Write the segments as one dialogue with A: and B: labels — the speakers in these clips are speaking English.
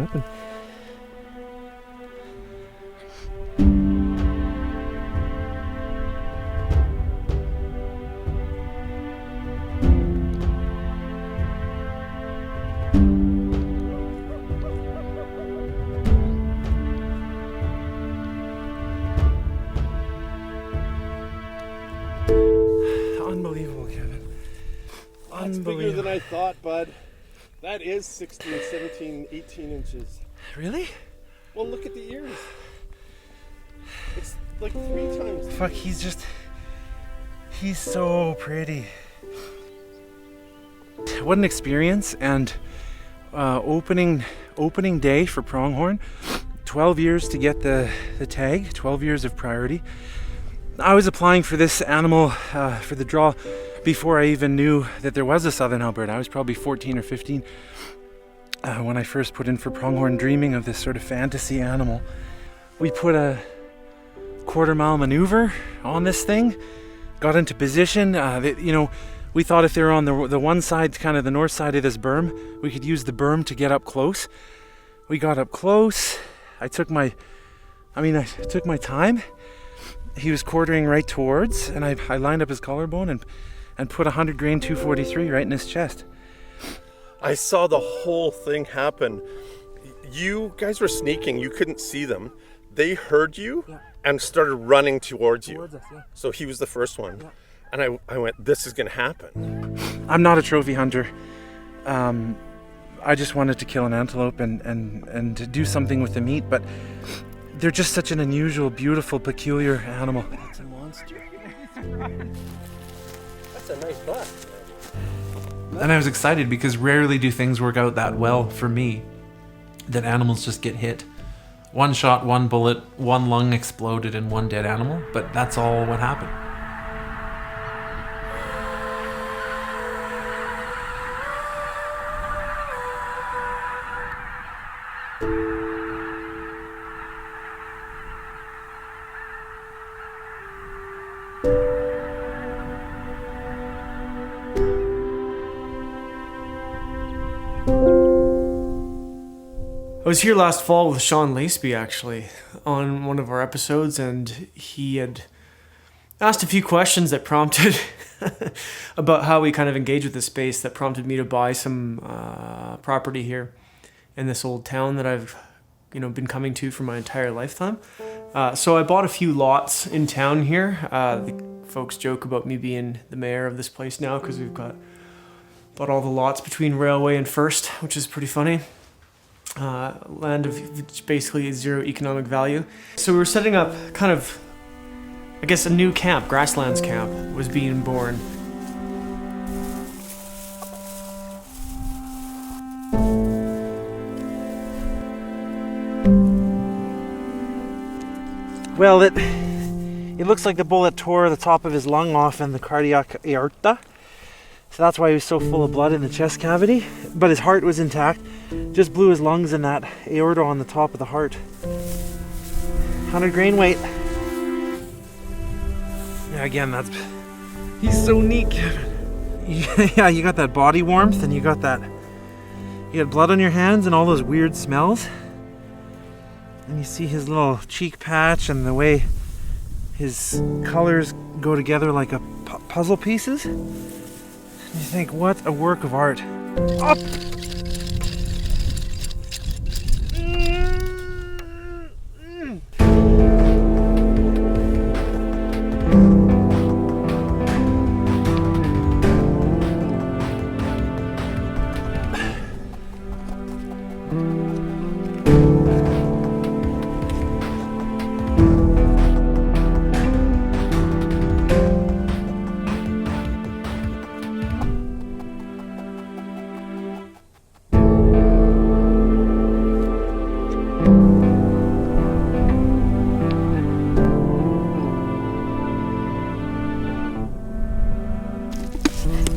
A: happen. Unbelievable, Kevin.
B: That's bigger than I thought, bud. That is 16, 17, 18 inches.
A: Really?
B: Well, look at the ears. It's like 3 times.
A: Fuck, he's so pretty. What an experience, and opening day for Pronghorn. 12 years to get the tag, 12 years of priority. I was applying for this animal for the draw before I even knew that there was a southern Alberta. I was probably 14 or 15 when I first put in for Pronghorn, dreaming of this sort of fantasy animal. We put a quarter-mile maneuver on this thing, got into position. We thought if they were on the one side, kind of the north side of this berm, we could use the berm to get up close. We got up close. I took my time. He was quartering right towards, and I lined up his collarbone and put 100 grain 243 right in his chest.
B: I saw the whole thing happen. You guys were sneaking. You couldn't see them. They heard you and started running towards you.
A: Us, yeah.
B: So he was the first one. Yeah. And I went, this is going to happen.
A: I'm not a trophy hunter. I just wanted to kill an antelope and to do something with the meat, but they're just such an unusual, beautiful, peculiar animal.
B: That's a monster. That's a nice buck.
C: And I was excited because rarely do things work out that well for me, that animals just get hit. One shot, one bullet, one lung exploded and one dead animal, but that's all what happened.
D: I was here last fall with Sean Laceby, actually, on one of our episodes, and he had asked a few questions that prompted about how we kind of engage with the space, that prompted me to buy some property here in this old town that I've been coming to for my entire lifetime. So I bought a few lots in town here. The folks joke about me being the mayor of this place now because we've bought all the lots between Railway and First, which is pretty funny. Land of basically zero economic value. So we were setting up kind of, I guess, a new camp, grasslands camp, was being born.
A: Well, it looks like the bullet tore the top of his lung off and the cardiac aorta. So that's why he was so full of blood in the chest cavity. But his heart was intact. Just blew his lungs and that aorta on the top of the heart. 100 grain weight. Yeah, again, he's so neat, Kevin. Yeah, you got that body warmth and you got blood on your hands and all those weird smells. And you see his little cheek patch and the way his colors go together like a puzzle pieces. You think, what a work of art. Up!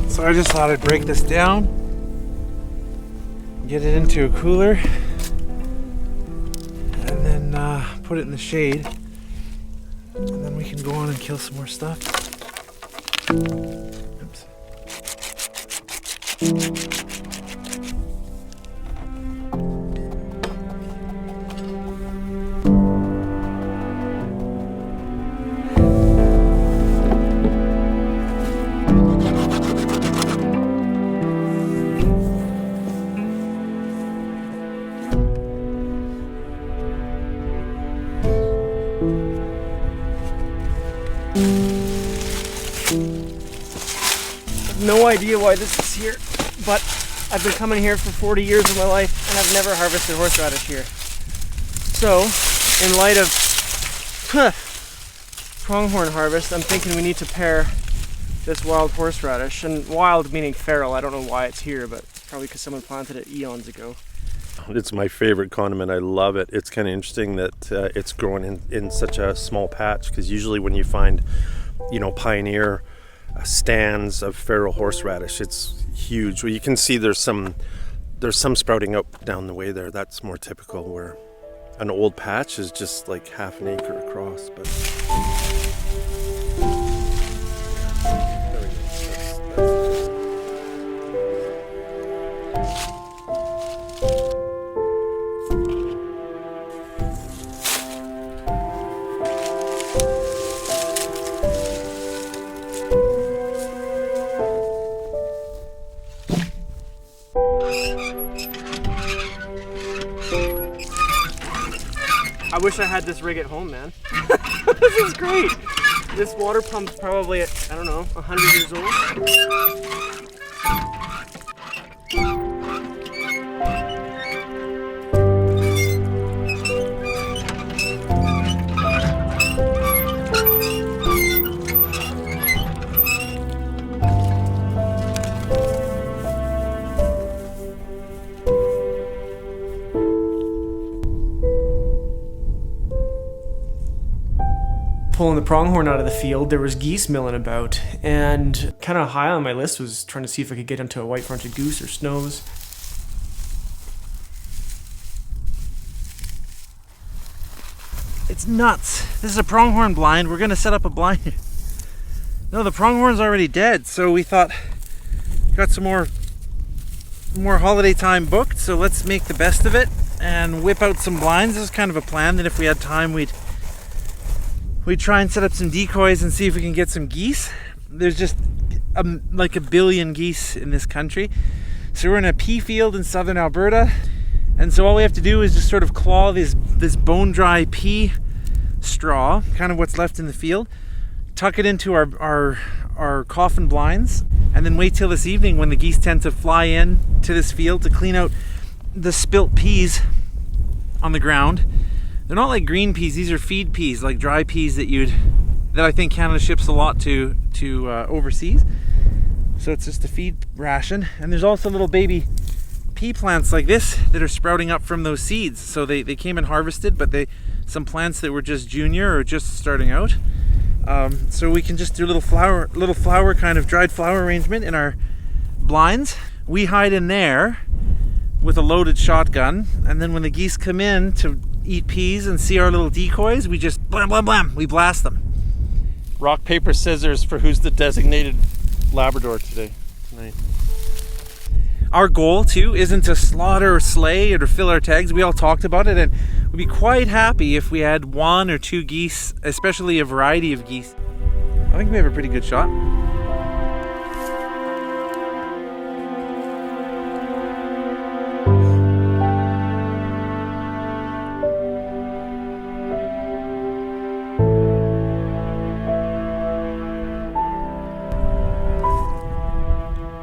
A: So I just thought I'd break this down, get it into a cooler, and then put it in the shade, and then we can go on and kill some more stuff. Oops.
D: no idea why this is here, but I've been coming here for 40 years of my life and I've never harvested horseradish here. So, in light of pronghorn harvest, I'm thinking we need to pair this wild horseradish, and wild meaning feral. I don't know why it's here, but probably because someone planted it eons ago.
B: It's my favorite condiment. I love it. It's kind of interesting that it's growing in such a small patch, because usually when you find, pioneer stands of feral horseradish, it's huge. Well, you can see there's some sprouting up down the way there. That's more typical, where an old patch is just like half an acre across. But there we go.
D: I wish I had this rig at home, man. This is great. This water pump's probably, 100 years old. Pulling the pronghorn out of the field, there was geese milling about, and kind of high on my list was trying to see if I could get into a white-fronted goose or snows.
A: It's nuts. This is a pronghorn blind. We're gonna set up a blind. No, the pronghorn's already dead, so we thought, got some more holiday time booked, so let's make the best of it and whip out some blinds. This is kind of a plan that if we had time, we'd try and set up some decoys and see if we can get some geese. There's just like a billion geese in this country. So we're in a pea field in southern Alberta, and so all we have to do is just sort of claw this bone dry pea straw, kind of what's left in the field, tuck it into our coffin blinds, and then wait till this evening when the geese tend to fly in to this field to clean out the spilt peas on the ground. They're not like green peas, these are feed peas, like dry peas that I think Canada ships a lot to overseas. So it's just a feed ration. And there's also little baby pea plants like this that are sprouting up from those seeds. So they came and harvested, but some plants that were just junior or just starting out. So we can just do a little flower kind of dried flower arrangement in our blinds. We hide in there with a loaded shotgun, and then when the geese come in to eat peas and see our little decoys, we just blam blam blam, we blast them.
B: rock, paper, scissors for who's the designated Labrador tonight.
A: Our goal too isn't to slaughter or slay or to fill our tags. We all talked about it, and we'd be quite happy if we had 1 or 2 geese, especially a variety of geese. I think we have a pretty good shot.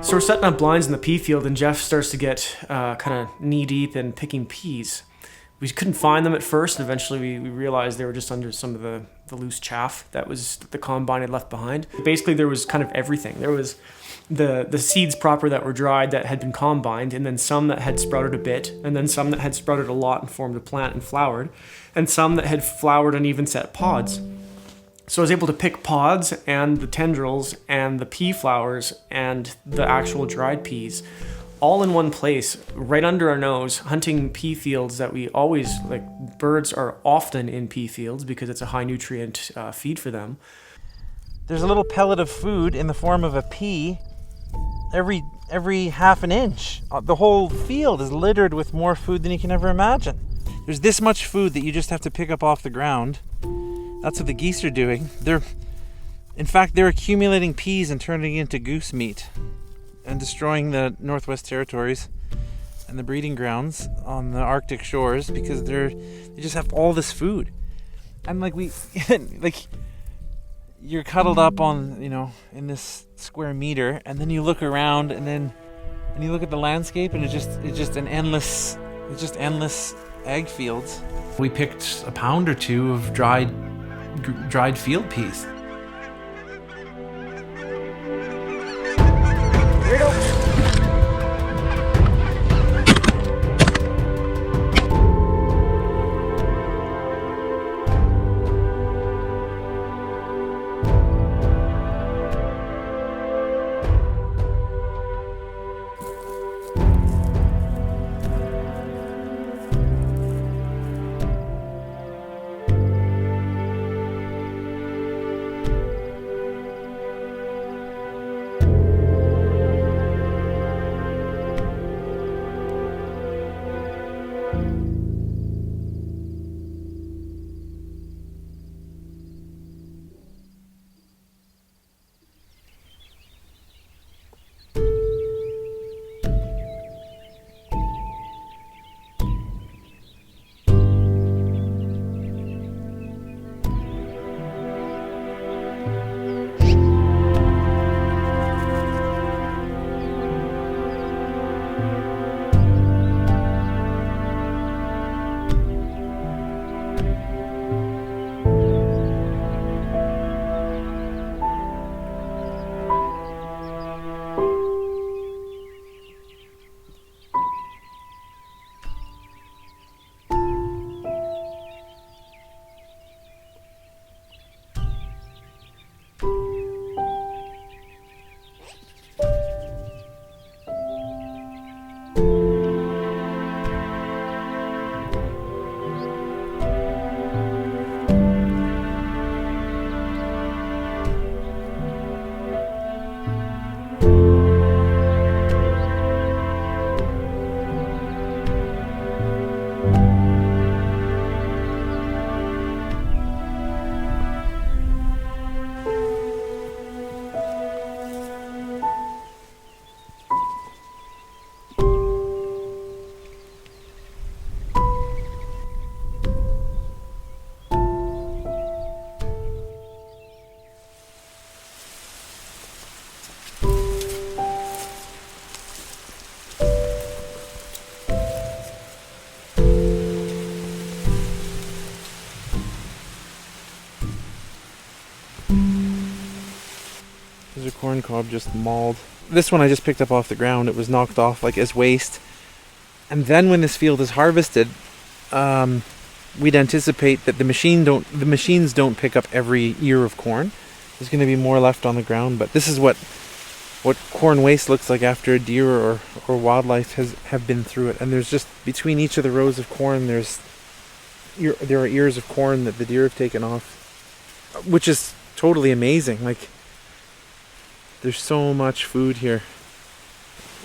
D: So we're setting up blinds in the pea field, and Jeff starts to get kind of knee deep in picking peas. We couldn't find them at first, and eventually we realized they were just under some of the loose chaff that was the combine had left behind. Basically, there was kind of everything. There was the seeds proper that were dried that had been combined, and then some that had sprouted a bit, and then some that had sprouted a lot and formed a plant and flowered, and some that had flowered and even set pods. So I was able to pick pods and the tendrils and the pea flowers and the actual dried peas all in one place, right under our nose, hunting pea fields that we always, birds are often in pea fields because it's a high nutrient feed for them.
A: There's a little pellet of food in the form of a pea every half an inch. The whole field is littered with more food than you can ever imagine. There's this much food that you just have to pick up off the ground. That's what the geese are doing. They're accumulating peas and turning it into goose meat and destroying the Northwest Territories and the breeding grounds on the Arctic shores because they just have all this food. And
C: you're cuddled up on, in this square meter, and then you look around, and you look at the landscape, and it's just endless ag fields. We picked a pound or two of dried field peas.
A: There's a corn cob just mauled. This one I just picked up off the ground. It was knocked off like as waste. And then when this field is harvested, we'd anticipate that the machines don't pick up every ear of corn. There's going to be more left on the ground, but this is what corn waste looks like after a deer or wildlife have been through it. And there's just between each of the rows of corn, there are ears of corn that the deer have taken off, which is totally amazing. Like, there's so much food here.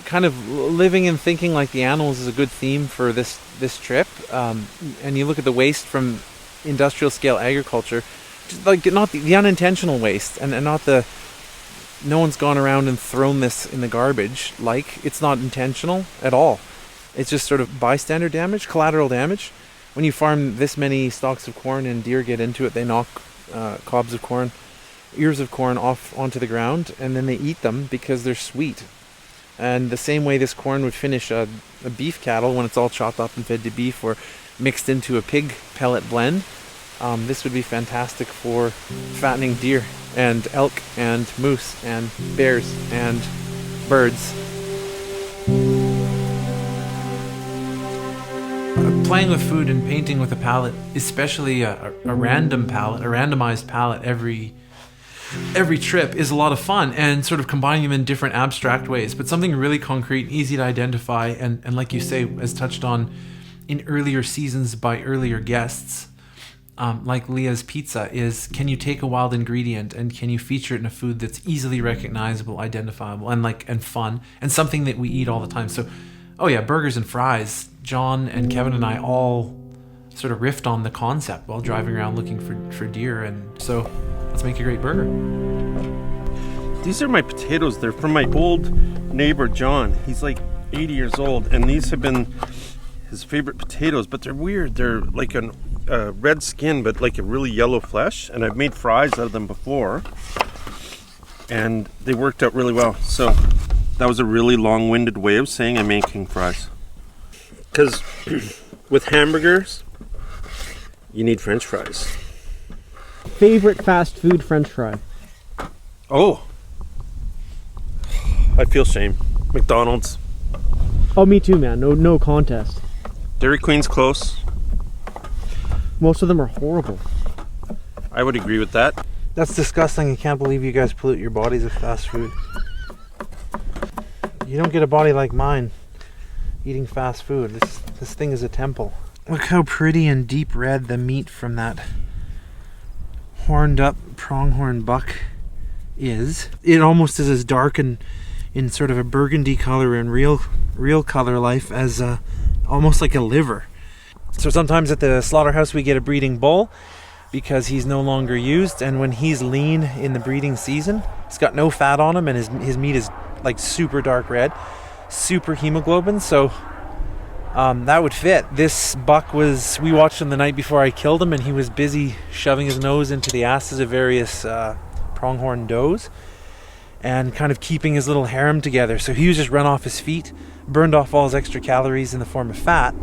A: Kind of living and thinking like the animals is a good theme for this trip. And you look at the waste from industrial scale agriculture, just like not the unintentional waste, and not the no one's gone around and thrown this in the garbage. Like, it's not intentional at all. It's just sort of bystander damage, collateral damage. When you farm this many stalks of corn and deer get into it, they knock cobs of corn, ears of corn off onto the ground, and then they eat them because they're sweet. And the same way this corn would finish a beef cattle when it's all chopped up and fed to beef or mixed into a pig pellet blend, this would be fantastic for fattening deer and elk and moose and bears and birds.
C: Playing with food and painting with a palette, especially a random palette, a randomized palette every trip, is a lot of fun, and sort of combining them in different abstract ways, but something really concrete, easy to identify, and like you say, as touched on in earlier seasons by earlier guests, like Leah's pizza, is can you take a wild ingredient and can you feature it in a food that's easily recognizable, identifiable, and fun, and something that we eat all the time. So, oh yeah, burgers and fries. John and Kevin and I all sort of riffed on the concept while driving around looking for deer, and so let's make a great burger.
B: These are my potatoes. They're from my old neighbor, John. He's like 80 years old, and these have been his favorite potatoes, but they're weird. They're like an red skin, but like a really yellow flesh. And I've made fries out of them before, and they worked out really well. So that was a really long-winded way of saying I'm making fries. Because with hamburgers, you need French fries.
E: Favorite fast food French fry?
B: Oh, I feel shame. McDonald's.
E: Oh, me too, man. No contest.
B: Dairy Queen's close.
E: Most of them are horrible.
B: I would agree with that.
A: That's disgusting. I can't believe you guys pollute your bodies with fast food. You don't get a body like mine eating fast food. This thing is a temple. Look how pretty and deep red the meat from that horned up pronghorn buck is. It almost is as dark and in sort of a burgundy color in real color life as almost like a liver. So sometimes at the slaughterhouse we get a breeding bull because he's no longer used, and when he's lean in the breeding season, he's got no fat on him and his meat is like super dark red, super hemoglobin, so that would fit. This buck we watched him the night before I killed him, and he was busy shoving his nose into the asses of various pronghorn does and kind of keeping his little harem together. So he was just run off his feet, burned off all his extra calories in the form of fat.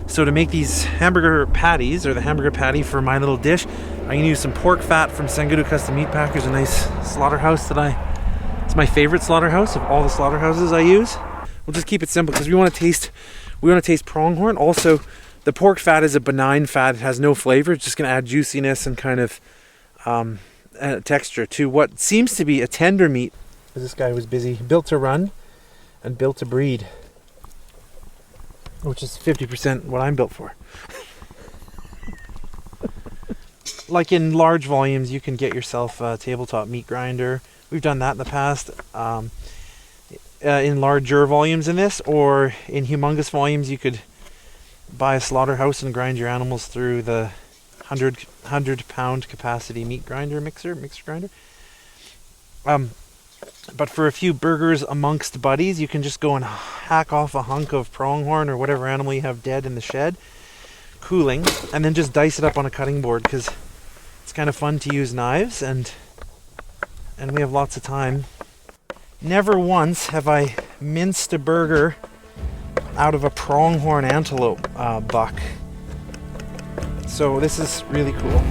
A: So to make these hamburger patties, or the hamburger patty for my little dish, I'm going to use some pork fat from Sangudu Custom Meat Packers, a nice slaughterhouse it's my favorite slaughterhouse of all the slaughterhouses I use. We'll just keep it simple because we want to taste pronghorn. Also, the pork fat is a benign fat. It has no flavor. It's just going to add juiciness and kind of texture to what seems to be a tender meat. This guy was busy, built to run and built to breed, which is 50% what I'm built for. Like in large volumes, you can get yourself a tabletop meat grinder. We've done that in the past. In larger volumes in this, or in humongous volumes, you could buy a slaughterhouse and grind your animals through the 100 pound capacity meat grinder mixer grinder. But for a few burgers amongst buddies, you can just go and hack off a hunk of pronghorn or whatever animal you have dead in the shed, cooling, and then just dice it up on a cutting board, because it's kind of fun to use knives, and we have lots of time. Never once have I minced a burger out of a pronghorn antelope buck. So this is really cool.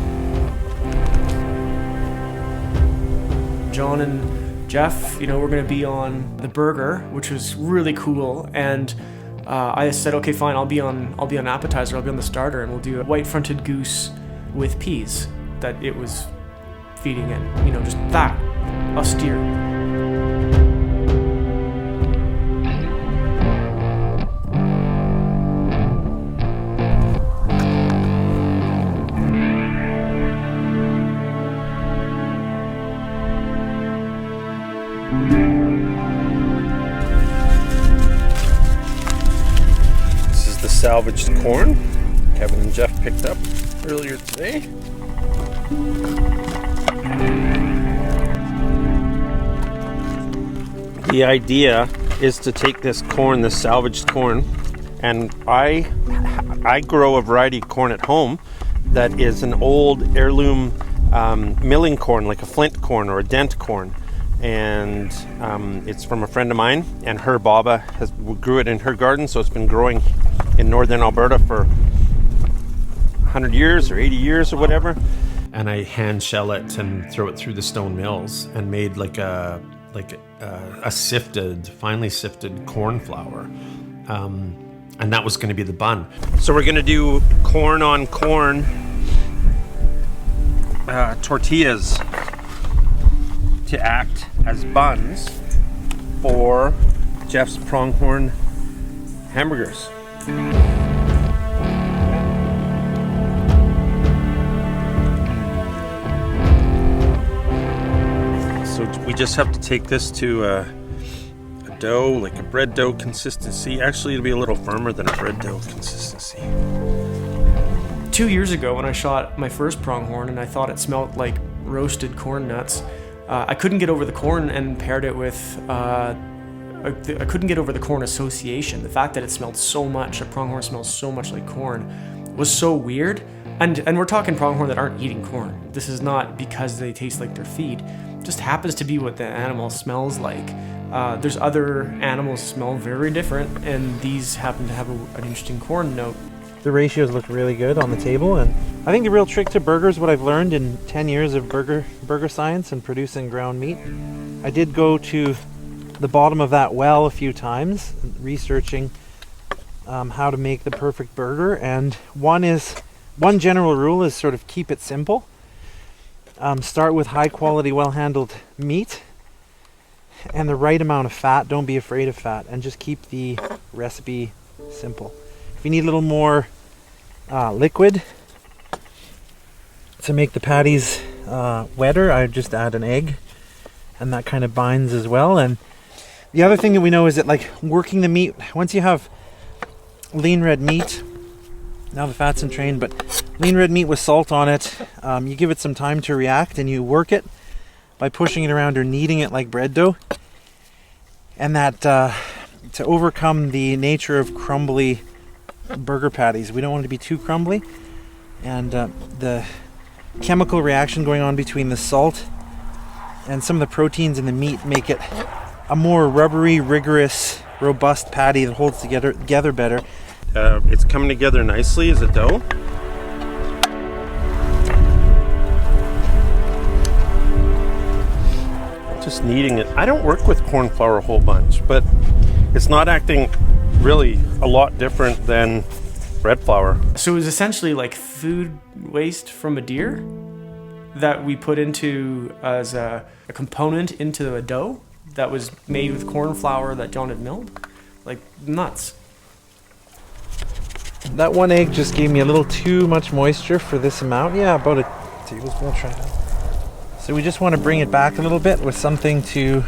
D: John and Jeff, we're going to be on the burger, which was really cool, and I said, okay, fine, I'll be on appetizer, I'll be on the starter, and we'll do a white-fronted goose with peas that it was feeding in, just that austere.
B: This is the salvaged corn Kevin and Jeff picked up earlier today. The idea is to take this corn, this salvaged corn, and I grow a variety of corn at home that is an old heirloom milling corn, like a flint corn or a dent corn. And it's from a friend of mine, and her Baba grew it in her garden, so it's been growing in northern Alberta for 100 years or 80 years or whatever. And I hand shell it and throw it through the stone mills and made like a finely sifted corn flour. And that was going to be the bun. So we're going to do corn on corn tortillas to act as buns for Jeff's pronghorn hamburgers. So we just have to take this to a dough, like a bread dough consistency. Actually, it'll be a little firmer than a bread dough consistency.
D: 2 years ago, when I shot my first pronghorn and I thought it smelled like roasted corn nuts, I couldn't get over the corn and paired it with I couldn't get over the corn association. The fact that it smelled so much, a pronghorn smells so much like corn, was so weird. And we're talking pronghorn that aren't eating corn. This is not because they taste like their feed. It just happens to be what the animal smells like. There's other animals smell very different, and these happen to have an interesting corn note.
A: The ratios look really good on the table, and I think the real trick to burgers, what I've learned in 10 years of burger science and producing ground meat, I did go to the bottom of that well a few times, researching how to make the perfect burger. And one general rule is sort of keep it simple. Start with high quality, well handled meat and the right amount of fat. Don't be afraid of fat, and just keep the recipe simple. If you need a little more liquid to make the patties wetter, I just add an egg, and that kind of binds as well. And the other thing that we know is that, like, working the meat, once you have lean red meat, now the fat's entrained, but lean red meat with salt on it, you give it some time to react, and you work it by pushing it around or kneading it like bread dough, and that to overcome the nature of crumbly burger patties. We don't want it to be too crumbly, and the chemical reaction going on between the salt and some of the proteins in the meat make it a more rubbery, rigorous, robust patty that holds together better.
B: It's coming together nicely as a dough. Just kneading it. I don't work with corn flour a whole bunch, but it's not acting really a lot different than bread flour.
D: So it was essentially like food waste from a deer that we put into as a component into a dough that was made with corn flour that John had milled. Like nuts.
A: That one egg just gave me a little too much moisture for this amount. Yeah, about a tablespoon. We'll try that. So we just want to bring it back a little bit with something to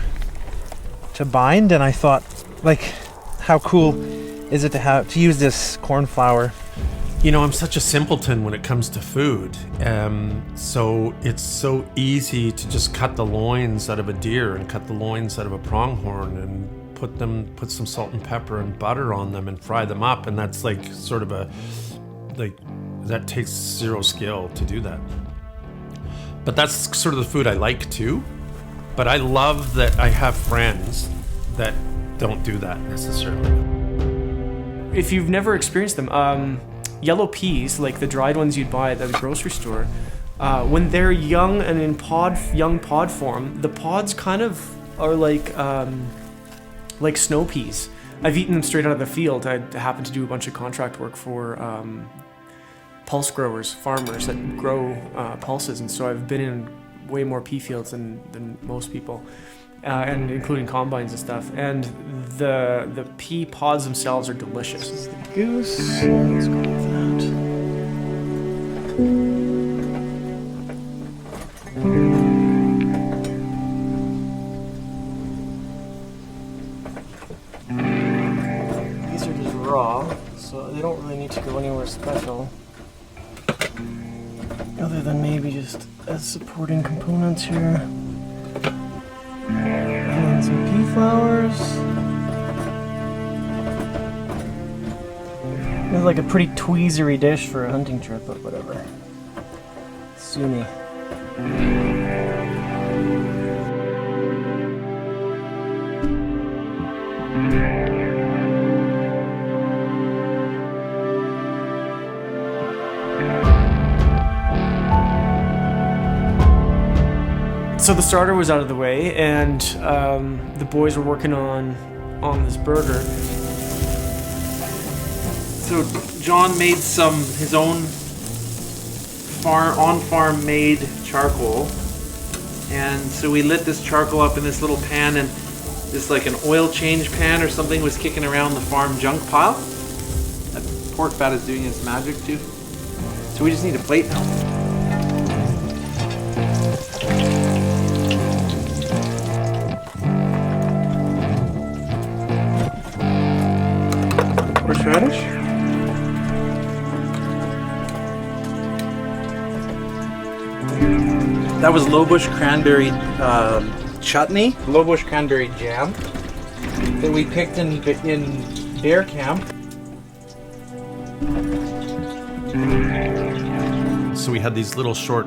A: bind, and I thought, like, how cool is it to use this corn flour?
C: You know, I'm such a simpleton when it comes to food. So it's so easy to just cut the loins out of a deer and cut the loins out of a pronghorn and put some salt and pepper and butter on them and fry them up. And that's like sort of that takes zero skill to do that. But that's sort of the food I like too. But I love that I have friends that don't do that necessarily.
D: If you've never experienced them, yellow peas, like the dried ones you'd buy at the grocery store, when they're young and in young pod form, the pods kind of are like snow peas. I've eaten them straight out of the field. I happen to do a bunch of contract work for pulse growers, farmers that grow pulses, and so I've been in way more pea fields than most people, and including combines and stuff. And the pea pods themselves are delicious. This is the Goose. Let's go with that. These are just raw, so they don't really need to go anywhere special, other than maybe just as supporting components here. And then some pea flowers. It's like a pretty tweezery dish for a hunting trip, but whatever. Sue me. So the starter was out of the way, and the boys were working on this burger.
A: So John made his own on-farm made charcoal, and so we lit this charcoal up in this little pan, and this like an oil change pan or something was kicking around the farm junk pile. That pork fat is doing its magic too. So we just need a plate now. Horseradish. That was low bush cranberry chutney, low bush cranberry jam that we picked in bear camp.
B: So we had these little short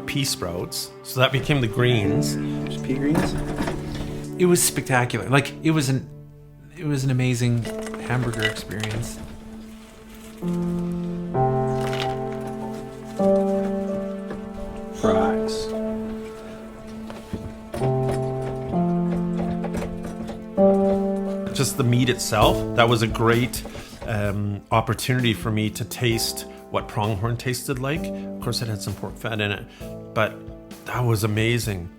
B: pea sprouts. So that became the greens.
A: Just pea greens.
C: It was spectacular. Like it was an amazing hamburger experience.
B: Fries. Just the meat itself, that was a great opportunity for me to taste what pronghorn tasted like. Of course, it had some pork fat in it, but that was amazing.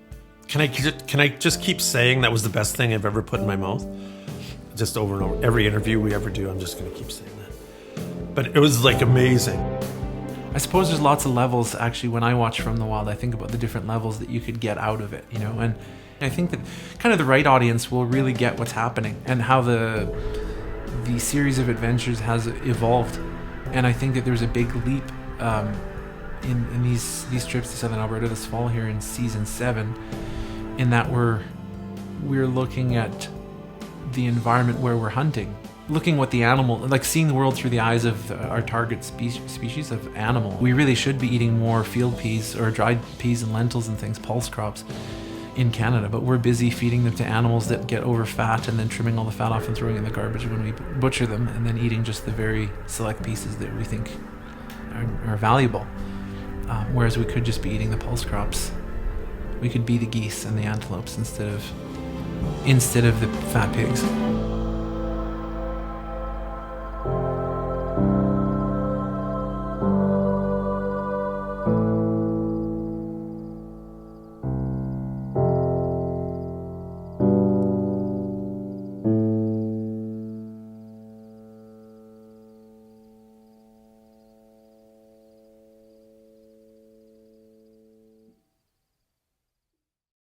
B: Can I just keep saying that was the best thing I've ever put in my mouth? Just over and over. Every interview we ever do, I'm just going to keep saying that. But it was like amazing.
C: I suppose there's lots of levels. Actually, when I watch From the Wild, I think about the different levels that you could get out of it, you know, and I think that kind of the right audience will really get what's happening and how the series of adventures has evolved. And I think that there's a big leap in these trips to Southern Alberta this fall here in season 7, in that we're looking at the environment where we're hunting, looking what the animal, like seeing the world through the eyes of our target species of animal. We really should be eating more field peas or dried peas and lentils and things, pulse crops, in Canada, but we're busy feeding them to animals that get over fat and then trimming all the fat off and throwing it in the garbage when we butcher them, and then eating just the very select pieces that we think are valuable. Whereas we could just be eating the pulse crops. We could be the geese and the antelopes instead of the fat pigs.